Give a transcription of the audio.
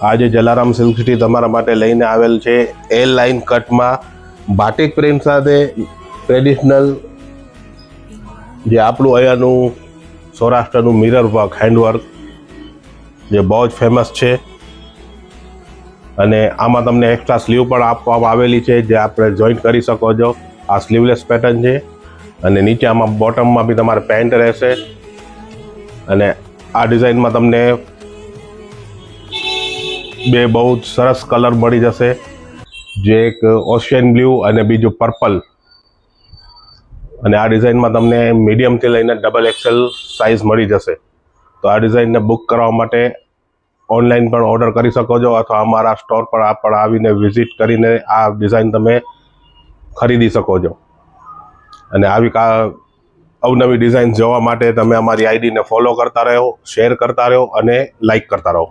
આજે Jalaram silk city તમારા માટે લઈને આવેલ છે એલ લાઇન કટમાં બાટિક પ્રિન્ટ સાથે ટ્રેડિશનલ જે આપણું અહીંયાનું સૌરાષ્ટ્રનું મિરર વર્ક હેન્ડવર્ક જે બહુ જ ફેમસ છે અને આમાં તમને એક્સ્ટ્રા સ્લીવ પણ આપવામાં આવેલી છે જે આપણે જોઈન્ટ કરી શકો છો. આ સ્લીવલેસ પેટર્ન છે અને નીચે આમાં બોટમમાં બી તમારે પેન્ટ રહેશે અને આ ડિઝાઇનમાં તમને બે બહુ જ સરસ કલર મળી જશે, જે એક ઓશિયન બ્લુ અને બીજું પર્પલ. અને આ ડિઝાઇનમાં તમને મીડિયમથી લઈને ડબલ એક્સેલ સાઇઝ મળી જશે. તો આ ડિઝાઇનને બુક કરવા માટે ઓનલાઈન પણ ઓર્ડર કરી શકો છો અથવા અમારા સ્ટોર પર આવીને વિઝિટ કરીને આ ડિઝાઇન તમે ખરીદી શકો છો. અને આવી અવનવી ડિઝાઇન જોવા માટે તમે અમારી આઈડીને ફોલો કરતા રહો, શેર કરતા રહો અને લાઈક કરતા રહો.